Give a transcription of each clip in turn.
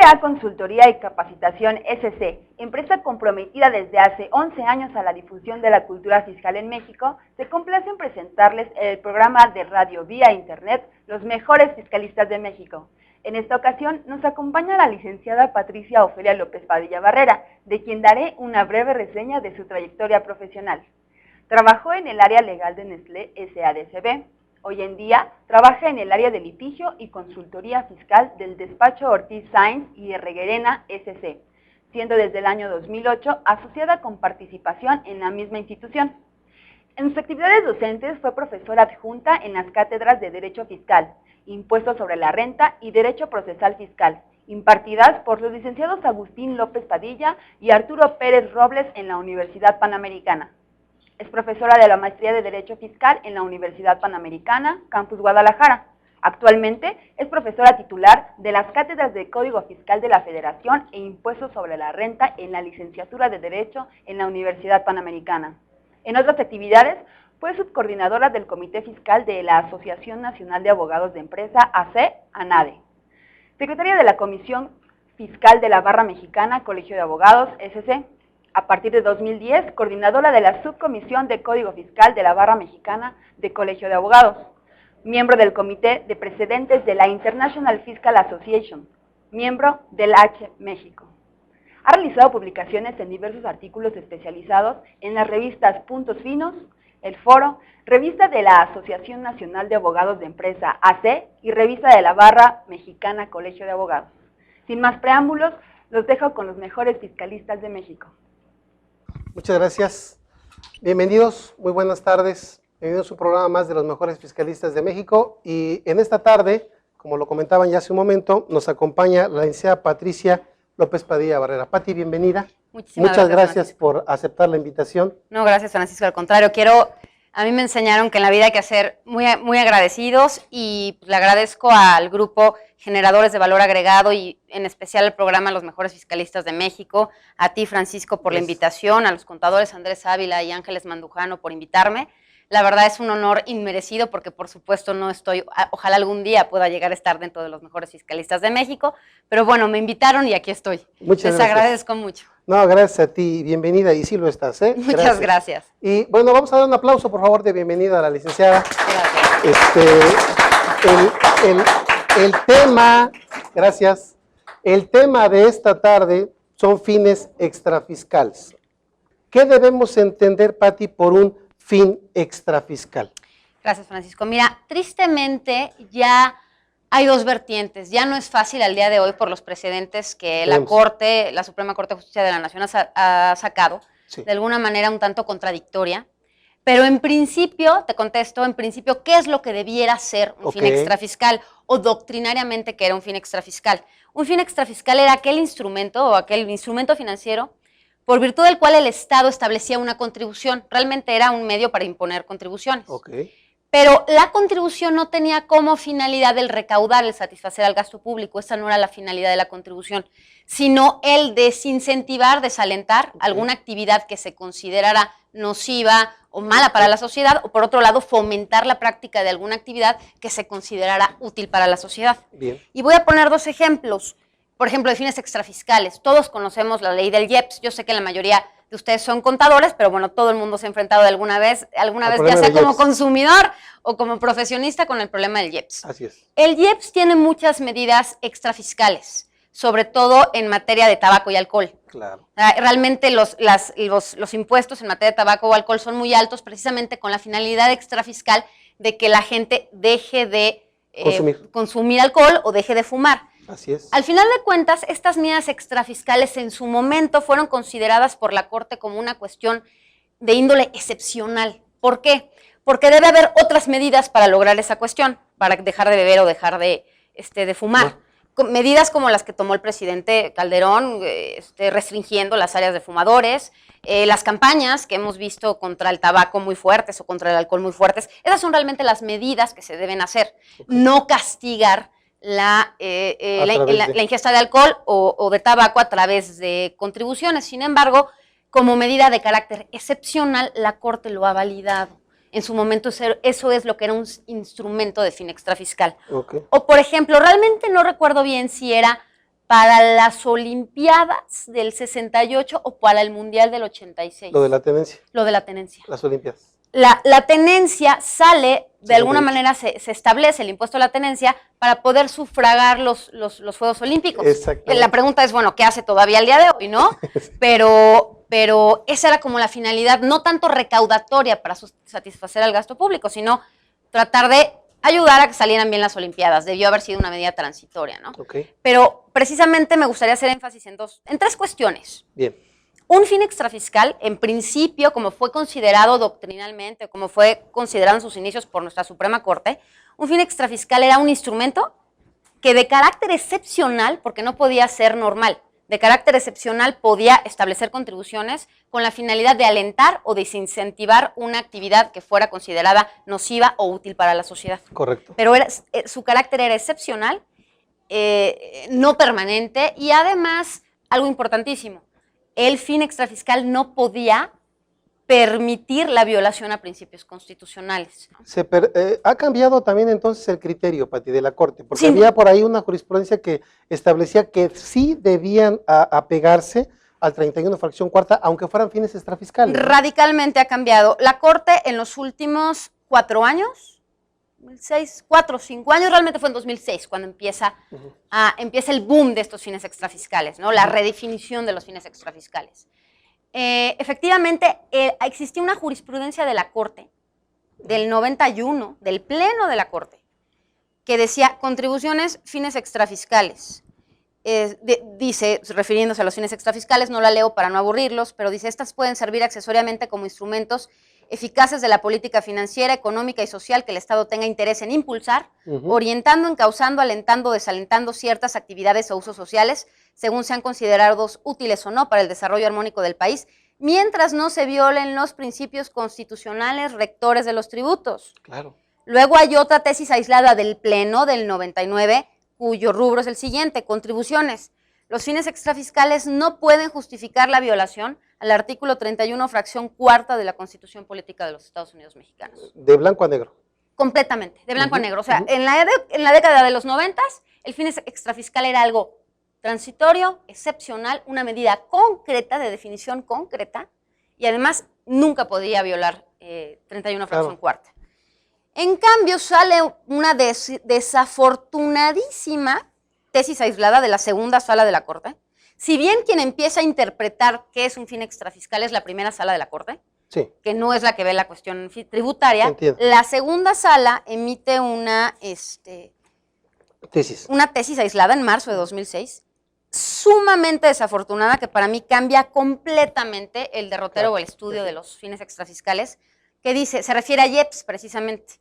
CA Consultoría y Capacitación SC, empresa comprometida desde hace 11 años a la difusión de la cultura fiscal en México, se complace en presentarles el programa de radio vía internet Los Mejores Fiscalistas de México. En esta ocasión nos acompaña la licenciada Patricia Ofelia López Padilla Barrera, de quien daré una breve reseña de su trayectoria profesional. Trabajó en el área legal de Nestlé S.A.D.C.B. Hoy en día trabaja en el área de litigio y consultoría fiscal del despacho Ortiz Sainz y Herreguerena S.C., siendo desde el año 2008 asociada con participación en la misma institución. En sus actividades docentes fue profesora adjunta en las cátedras de Derecho Fiscal, Impuestos sobre la Renta y Derecho Procesal Fiscal, impartidas por los licenciados Agustín López Padilla y Arturo Pérez Robles en la Universidad Panamericana. Es profesora de la Maestría de Derecho Fiscal en la Universidad Panamericana, Campus Guadalajara. Actualmente es profesora titular de las cátedras de Código Fiscal de la Federación e Impuestos sobre la Renta en la Licenciatura de Derecho en la Universidad Panamericana. En otras actividades, fue subcoordinadora del Comité Fiscal de la Asociación Nacional de Abogados de Empresa, AC-ANADE. Secretaria de la Comisión Fiscal de la Barra Mexicana, Colegio de Abogados, SC. A partir de 2010, coordinadora de la Subcomisión de Código Fiscal de la Barra Mexicana de Colegio de Abogados, miembro del Comité de Precedentes de la International Fiscal Association, miembro del H México. Ha realizado publicaciones en diversos artículos especializados en las revistas Puntos Finos, El Foro, Revista de la Asociación Nacional de Abogados de Empresa, AC, y Revista de la Barra Mexicana Colegio de Abogados. Sin más preámbulos, los dejo con los mejores fiscalistas de México. Muchas gracias. Bienvenidos, muy buenas tardes. Bienvenidos a un programa más de los mejores fiscalistas de México. Y en esta tarde, como lo comentaban ya hace un momento, nos acompaña la licenciada Patricia López Padilla Barrera. Pati, bienvenida. Muchas gracias por aceptar la invitación. No, gracias, Francisco. Al contrario, a mí me enseñaron que en la vida hay que ser muy agradecidos y le agradezco al grupo Generadores de Valor Agregado y en especial al programa Los Mejores Fiscalistas de México, a ti, Francisco, por la invitación, a los contadores Andrés Ávila y Ángeles Mandujano por invitarme. La verdad es un honor inmerecido porque por supuesto no estoy, ojalá algún día pueda llegar a estar dentro de los mejores fiscalistas de México, pero bueno, me invitaron y aquí estoy. Muchas gracias. Les agradezco mucho. No, gracias a ti, bienvenida, y sí lo estás, ¿eh? Muchas gracias. Y bueno, vamos a dar un aplauso, por favor, de bienvenida a la licenciada. Gracias. El tema, gracias, el tema de esta tarde son fines extrafiscales. ¿Qué debemos entender, Pati, por un fin extrafiscal? Gracias, Francisco. Mira, tristemente ya hay dos vertientes. Ya no es fácil al día de hoy por los precedentes que la Suprema Corte de Justicia de la Nación ha sacado, sí, de alguna manera un tanto contradictoria. Pero en principio, te contesto, en principio, ¿qué es lo que debiera ser un fin extrafiscal? O doctrinariamente, ¿qué era un fin extrafiscal? Un fin extrafiscal era aquel instrumento financiero por virtud del cual el Estado establecía una contribución. Realmente era un medio para imponer contribuciones. Pero la contribución no tenía como finalidad el recaudar, el satisfacer al gasto público. Esa no era la finalidad de la contribución, sino el desincentivar, desalentar alguna actividad que se considerara nociva o mala para la sociedad, o por otro lado, fomentar la práctica de alguna actividad que se considerara útil para la sociedad. Bien. Y voy a poner dos ejemplos. Por ejemplo, de fines extrafiscales. Todos conocemos la ley del IEPS. Yo sé que la mayoría de ustedes son contadores, pero bueno, todo el mundo se ha enfrentado alguna vez ya sea como consumidor o como profesionista con el problema del IEPS. Así es. El IEPS tiene muchas medidas extrafiscales, sobre todo en materia de tabaco y alcohol. Claro. Realmente los impuestos en materia de tabaco o alcohol son muy altos precisamente con la finalidad extrafiscal de que la gente deje de consumir alcohol o deje de fumar. Así es. Al final de cuentas, estas medidas extrafiscales en su momento fueron consideradas por la Corte como una cuestión de índole excepcional. ¿Por qué? Porque debe haber otras medidas para lograr esa cuestión, para dejar de beber o dejar de fumar. Medidas como las que tomó el presidente Calderón, restringiendo las áreas de fumadores, las campañas que hemos visto contra el tabaco muy fuertes o contra el alcohol muy fuertes. Esas son realmente las medidas que se deben hacer, no castigar la ingesta de alcohol o de tabaco a través de contribuciones. Sin embargo, como medida de carácter excepcional, la Corte lo ha validado. En su momento eso es lo que era un instrumento de fin extrafiscal. O por ejemplo, realmente no recuerdo bien si era para las Olimpiadas del 68 o para el Mundial del 86. Lo de la tenencia. Lo de la tenencia. Las Olimpiadas. La tenencia sale, de 68. alguna manera se establece el impuesto a la tenencia para poder sufragar los Juegos Olímpicos. Exactamente. La pregunta es, bueno, ¿qué hace todavía el día de hoy, no? Pero esa era como la finalidad, no tanto recaudatoria para satisfacer al gasto público, sino tratar de ayudar a que salieran bien las Olimpiadas. Debió haber sido una medida transitoria, ¿no? Okay. Pero precisamente me gustaría hacer énfasis en tres cuestiones. Bien. Un fin extrafiscal, en principio, como fue considerado doctrinalmente, como fue considerado en sus inicios por nuestra Suprema Corte, un fin extrafiscal era un instrumento que de carácter excepcional, porque no podía ser normal, de carácter excepcional podía establecer contribuciones con la finalidad de alentar o desincentivar una actividad que fuera considerada nociva o útil para la sociedad. Correcto. Pero su carácter era excepcional, no permanente, y además, algo importantísimo, el fin extrafiscal no podía permitir la violación a principios constitucionales. Ha cambiado también entonces el criterio, Pati, de la Corte, porque Sí. había por ahí una jurisprudencia que establecía que sí debían apegarse al 31 fracción cuarta, aunque fueran fines extrafiscales. Radicalmente ha cambiado. La Corte en los últimos 4 años, 4 o 5 años, realmente fue en 2006 cuando empieza el boom de estos fines extrafiscales, ¿no? La redefinición de los fines extrafiscales. Efectivamente, existía una jurisprudencia de la Corte del 91, del Pleno de la Corte, que decía contribuciones, fines extrafiscales. Dice, refiriéndose a los fines extrafiscales, no la leo para no aburrirlos, pero dice, estas pueden servir accesoriamente como instrumentos eficaces de la política financiera, económica y social que el Estado tenga interés en impulsar, orientando, encauzando, alentando, desalentando ciertas actividades o usos sociales, según sean considerados útiles o no para el desarrollo armónico del país, mientras no se violen los principios constitucionales rectores de los tributos. Claro. Luego hay otra tesis aislada del Pleno del 99, cuyo rubro es el siguiente, contribuciones. Los fines extrafiscales no pueden justificar la violación al artículo 31, fracción cuarta de la Constitución Política de los Estados Unidos Mexicanos. De blanco a negro. Completamente, de blanco a negro. O sea, en la década de los 90, el fin extrafiscal era algo transitorio, excepcional, una medida concreta, de definición concreta, y además nunca podía violar 31 fracción cuarta. En cambio, sale una desafortunadísima tesis aislada de la segunda sala de la Corte. Si bien quien empieza a interpretar qué es un fin extrafiscal es la primera sala de la Corte, sí, que no es la que ve la cuestión tributaria, entiendo. La segunda sala emite una tesis aislada en marzo de 2006, sumamente desafortunada, que para mí cambia completamente el derrotero o el estudio de los fines extrafiscales, que dice, se refiere a IEPS precisamente.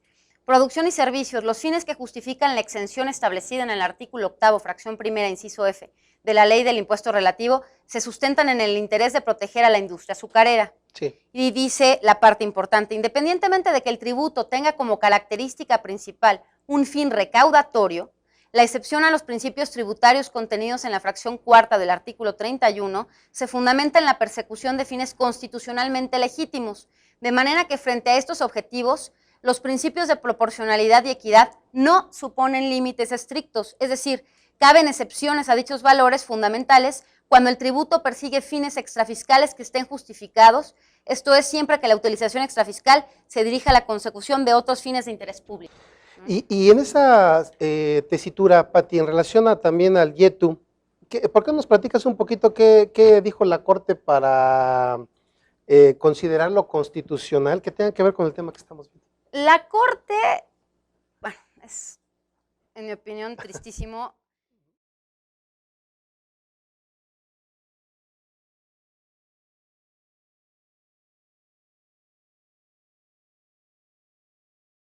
Producción y servicios, los fines que justifican la exención establecida en el artículo 8, fracción primera, inciso F, de la ley del impuesto relativo, se sustentan en el interés de proteger a la industria azucarera. Sí. Y dice la parte importante, independientemente de que el tributo tenga como característica principal un fin recaudatorio, la excepción a los principios tributarios contenidos en la fracción cuarta del artículo 31 se fundamenta en la persecución de fines constitucionalmente legítimos, de manera que frente a estos objetivos, los principios de proporcionalidad y equidad no suponen límites estrictos, es decir, caben excepciones a dichos valores fundamentales cuando el tributo persigue fines extrafiscales que estén justificados, esto es siempre que la utilización extrafiscal se dirija a la consecución de otros fines de interés público. Y en esa tesitura, Pati, en relación también al YETU, ¿por qué nos platicas un poquito qué dijo la Corte para considerarlo constitucional, que tenga que ver con el tema que estamos viendo? La Corte, bueno, es, en mi opinión, tristísimo,